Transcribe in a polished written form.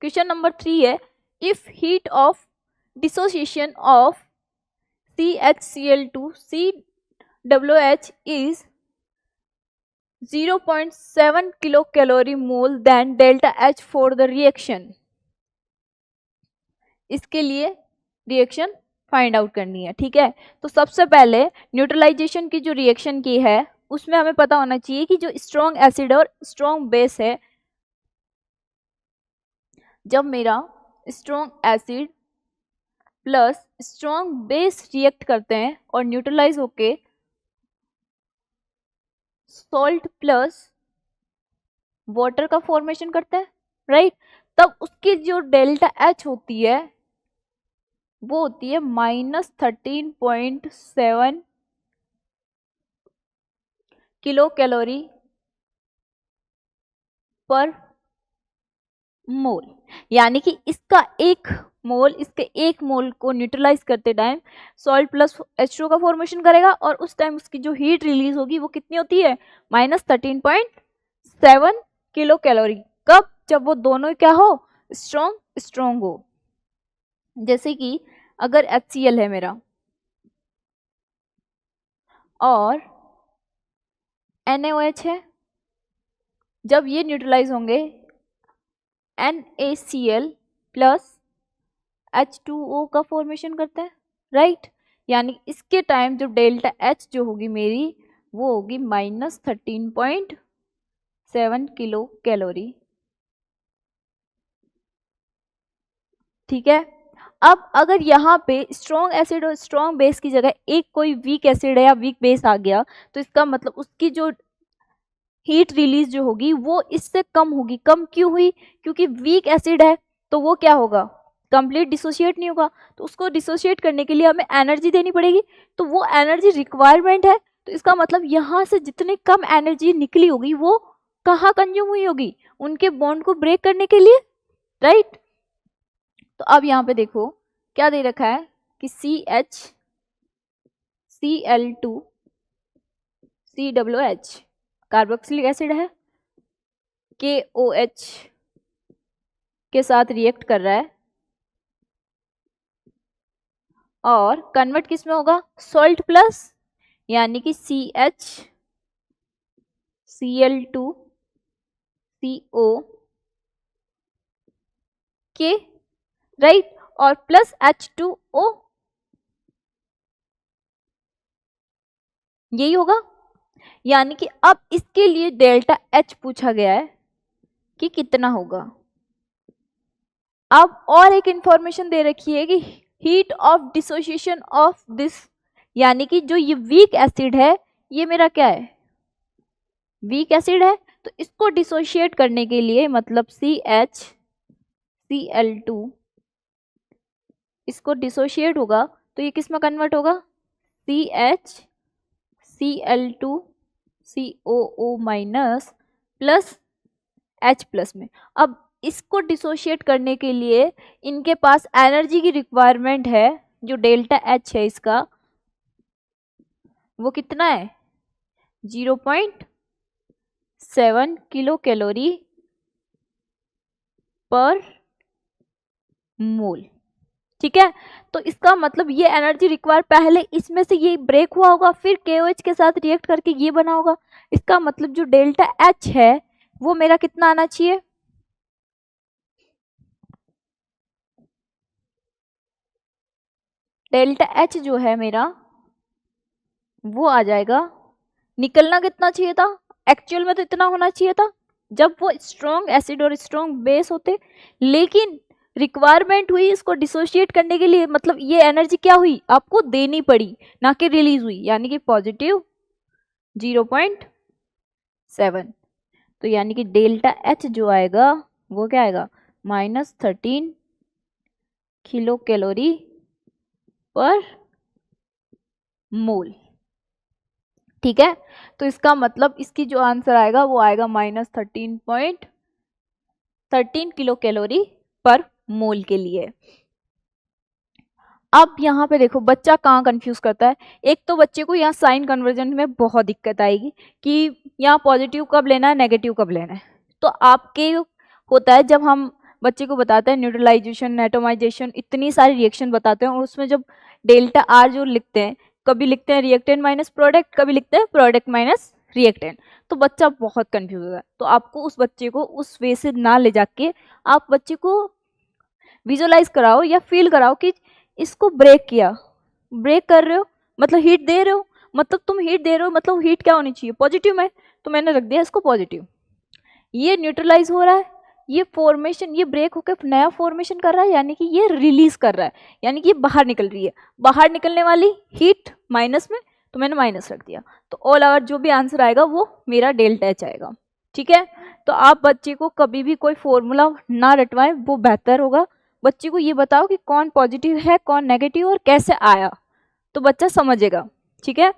Question number 3 है, if heat of dissociation of CHCl2 CWH is 0.7 kilocalorie mole than delta H for the reaction। इसके लिए reaction find out करनी है। ठीक है, तो सबसे पहले न्यूट्रलाइजेशन की जो रिएक्शन की है उसमें हमें पता होना चाहिए कि जो स्ट्रॉन्ग एसिड और स्ट्रॉन्ग बेस है, जब मेरा strong acid plus strong base react करते हैं और न्यूट्रलाइज होके सॉल्ट प्लस वाटर का फॉर्मेशन करता है, राइट, तब उसकी जो डेल्टा एच होती है वो होती है -13.7 किलो कैलोरी पर मोल। यानी कि इसका एक मोल को न्यूट्रलाइज करते टाइम सॉल्ट प्लस H2 का फॉर्मेशन करेगा और उस टाइम उसकी जो हीट रिलीज होगी वो कितनी होती है -13.7 किलो कैलोरी। कब? जब वो दोनों क्या हो, स्ट्रॉन्ग हो। जैसे कि अगर HCl है मेरा और NaOH है, जब ये न्यूट्रलाइज होंगे NaCl प्लस H2O का फॉर्मेशन करता है, राइट। यानी इसके टाइम जो डेल्टा H जो होगी मेरी वो होगी -13.7 किलो कैलोरी। ठीक है, अब अगर यहाँ पे स्ट्रॉन्ग एसिड और स्ट्रॉन्ग बेस की जगह एक कोई वीक एसिड है या वीक बेस आ गया तो इसका मतलब उसकी जो हीट रिलीज जो होगी वो इससे कम होगी। कम क्यों हुई? क्योंकि वीक एसिड है तो वो क्या होगा, कंप्लीट डिसोशिएट नहीं होगा, तो उसको डिसोशिएट करने के लिए हमें एनर्जी देनी पड़ेगी, तो वो एनर्जी रिक्वायरमेंट है। तो इसका मतलब यहाँ से जितनी कम एनर्जी निकली होगी वो कहाँ कंज्यूम हुई होगी, उनके बॉन्ड को ब्रेक करने के लिए, राइट। तो अब यहाँ पे देखो क्या दे रखा है कि CHCl2 CWH कार्बोक्सिलिक एसिड है, KOH के साथ रिएक्ट कर रहा है और कन्वर्ट किस में होगा, सॉल्ट प्लस, यानी कि CHCl2 CO के, राइट, और प्लस H2O, यही होगा। यानी कि अब इसके लिए डेल्टा H पूछा गया है कि कितना होगा। अब और एक इंफॉर्मेशन दे रखी है कि heat of dissociation of this, यानी कि जो ये वीक एसिड है ये मेरा क्या है, वीक एसिड है, तो इसको डिसोशिएट करने के लिए मतलब CHCl2 इसको डिसोशिएट होगा तो ये किस में कन्वर्ट होगा, CHCl2 COO minus plus H plus में। अब इसको डिसोशिएट करने के लिए इनके पास एनर्जी की रिक्वायरमेंट है, जो डेल्टा H है इसका वो कितना है 0.7 किलो कैलोरी पर मोल। ठीक है, तो इसका मतलब ये एनर्जी रिक्वायर पहले इसमें से ये ब्रेक हुआ होगा, फिर KOH के साथ रिएक्ट करके ये बना होगा। इसका मतलब जो डेल्टा H है वो मेरा कितना आना चाहिए, डेल्टा H जो है मेरा वो आ जाएगा, निकलना कितना चाहिए था, एक्चुअल में तो इतना होना चाहिए था जब वो स्ट्रॉन्ग एसिड और स्ट्रॉन्ग बेस होते, लेकिन रिक्वायरमेंट हुई इसको डिसोशिएट करने के लिए, मतलब ये एनर्जी क्या हुई, आपको देनी पड़ी ना कि रिलीज हुई, यानी कि पॉजिटिव 0.7। तो यानी कि डेल्टा H जो आएगा वो क्या आएगा -13 किलो कैलोरी पर मोल। ठीक है, तो इसका मतलब इसकी जो आंसर आएगा वो आएगा -13.13 किलो कैलोरी पर मोल के लिए। अब यहाँ पे देखो बच्चा कहाँ कंफ्यूज करता है, एक तो बच्चे को यहाँ साइन कन्वर्जन में बहुत दिक्कत आएगी कि यहाँ पॉजिटिव कब लेना है नेगेटिव कब लेना है। तो आपके होता है जब हम बच्चे को बताता है न्यूट्रलाइजेशन, एटोमाइजेशन, इतनी सारी रिएक्शन बताते हैं, और उसमें जब डेल्टा आर जो लिखते हैं, कभी लिखते हैं रिएक्टेंट माइनस प्रोडक्ट, कभी लिखते हैं प्रोडक्ट माइनस रिएक्टेंट, तो बच्चा बहुत कंफ्यूज होता है। तो आपको उस बच्चे को उस वे से ना ले जाके आप बच्चे को विजुअलाइज कराओ या फील कराओ कि इसको ब्रेक किया, ब्रेक कर रहे हो मतलब हीट दे रहे हो, मतलब तुम हीट दे रहे हो मतलब हीट क्या होनी चाहिए, पॉजिटिव में, तो मैंने रख दिया इसको पॉजिटिव। ये न्यूट्रलाइज हो रहा है, ये फॉर्मेशन, ये ब्रेक होकर नया फॉर्मेशन कर रहा है, यानी कि ये रिलीज कर रहा है, यानी कि ये बाहर निकल रही है, बाहर निकलने वाली हीट माइनस में, तो मैंने माइनस रख दिया। तो ऑल ओवर जो भी आंसर आएगा वो मेरा डेल्टा एच आएगा। ठीक है, तो आप बच्चे को कभी भी कोई फॉर्मूला ना रटवाएं, वो बेहतर होगा। बच्चे को ये बताओ कि कौन पॉजिटिव है कौन नेगेटिव और कैसे आया, तो बच्चा समझेगा। ठीक है,